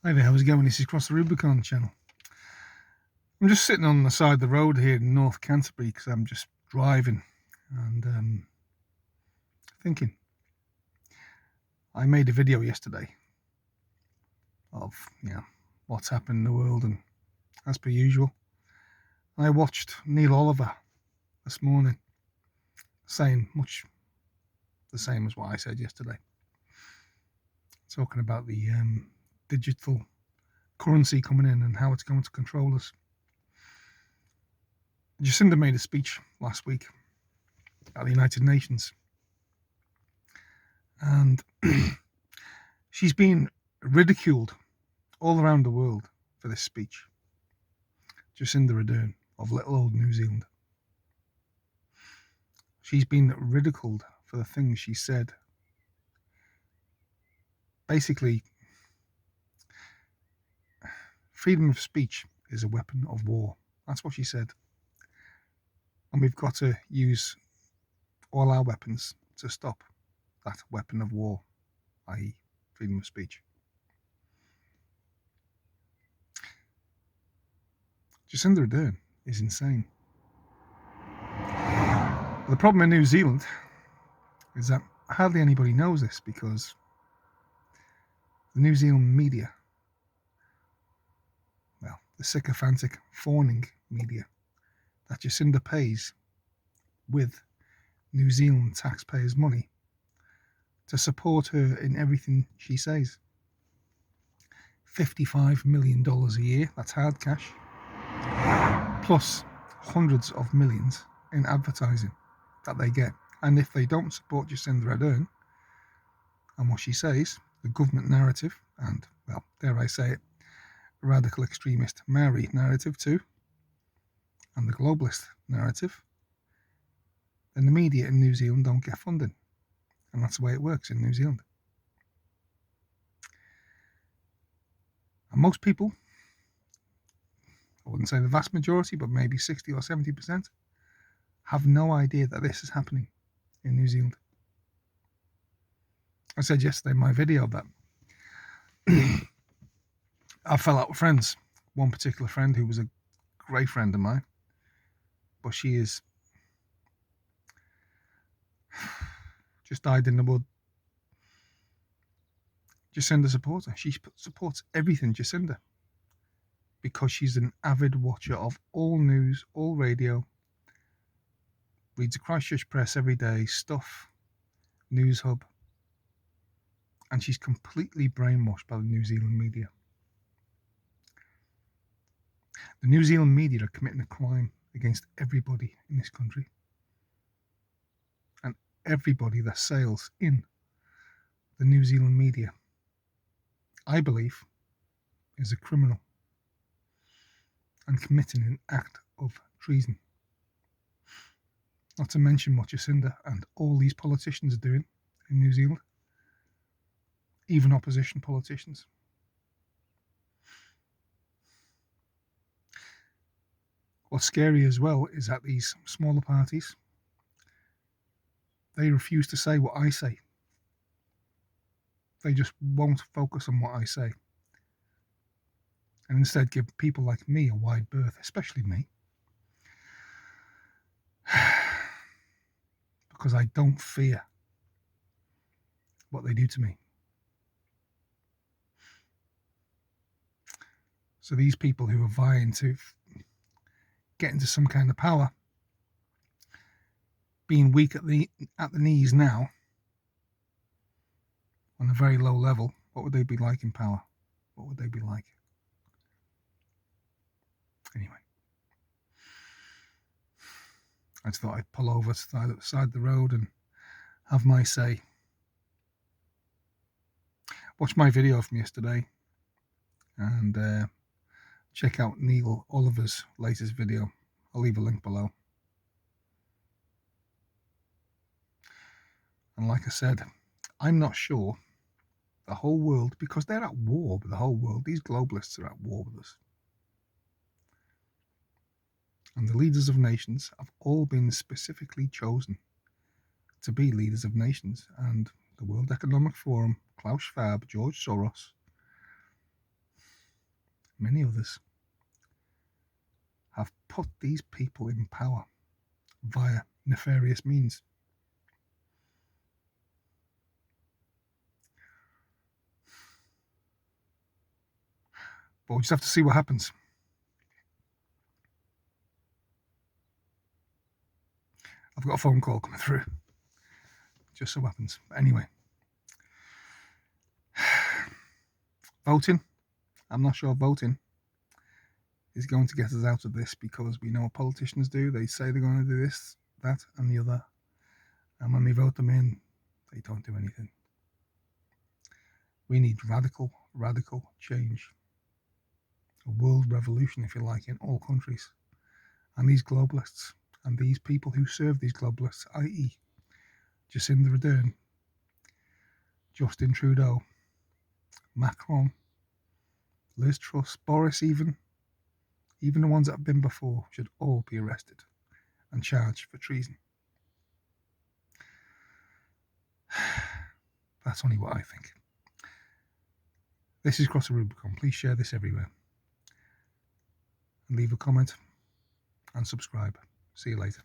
Hi there, how's it going? This is Cross the Rubicon channel. I'm just sitting on the side of the road here in North Canterbury because I'm just driving and thinking. I made a video yesterday of what's happened in the world, and as per usual, I watched Neil Oliver this morning saying much the same as what I said yesterday, talking about the digital currency coming in and how it's going to control us. Jacinda made a speech last week at the United Nations, and she's been ridiculed all around the world for this speech. Jacinda Ardern of little old New Zealand. She's been ridiculed for the things she said. Basically, freedom of speech is a weapon of war. That's what she said. And we've got to use all our weapons to stop that weapon of war, i.e. freedom of speech. Jacinda Ardern is insane. The problem in New Zealand is that hardly anybody knows this, because the New Zealand media, well, the sycophantic fawning media that Jacinda pays with New Zealand taxpayers' money to support her in everything she says. $55 million a year, that's hard cash, plus hundreds of millions in advertising that they get. And if they don't support Jacinda Ardern and what she says, the government narrative, and, well, dare I say it, radical extremist Maori narrative too, and the globalist narrative, then the media in New Zealand don't get funding. And that's the way it works in New Zealand. And most people, I wouldn't say the vast majority, but maybe 60 or 70%, have no idea that this is happening in New Zealand. I said yesterday in my video that I fell out with friends. One particular friend who was a great friend of mine, but she is just died in the mud. Jacinda supporter. She supports everything Jacinda because she's an avid watcher of all news, all radio, reads the Christchurch Press every day, Stuff, News Hub, and she's completely brainwashed by the New Zealand media. The New Zealand media are committing a crime against everybody in this country, and everybody that sails in the New Zealand media, I believe, is a criminal and committing an act of treason. Not to mention what Jacinda and all these politicians are doing in New Zealand, even opposition politicians. What's scary as well is that these smaller parties, they refuse to say what I say. They just won't focus on what I say, and instead give people like me a wide berth, especially me, because I don't fear what they do to me. So these people who are vying to get into some kind of power, being weak at the knees now, on a very low level, what would they be like in power? What would they be like? Anyway, I just thought I'd pull over to the side of the road and have my say. Watch my video from yesterday and check out Neil Oliver's latest video. I'll leave a link below. And like I said, I'm not sure the whole world, because they're at war with the whole world. These globalists are at war with us. And the leaders of nations have all been specifically chosen to be leaders of nations. And the World Economic Forum, Klaus Schwab, George Soros, many others, have put these people in power via nefarious means. But we'll just have to see what happens. I've got a phone call coming through. Just so happens. But anyway. Voting. I'm not sure voting is going to get us out of this, because we know what politicians do. They say they're going to do this, that, and the other. And when we vote them in, they don't do anything. We need radical change. A world revolution, if you like, in all countries. And these globalists and these people who serve these globalists, i.e. Jacinda Ardern, Justin Trudeau, Macron, Liz Truss, Boris, even the ones that have been before, should all be arrested and charged for treason. That's only what I think. This is Cross the Rubicon. Please share this everywhere. And leave a comment and subscribe. See you later.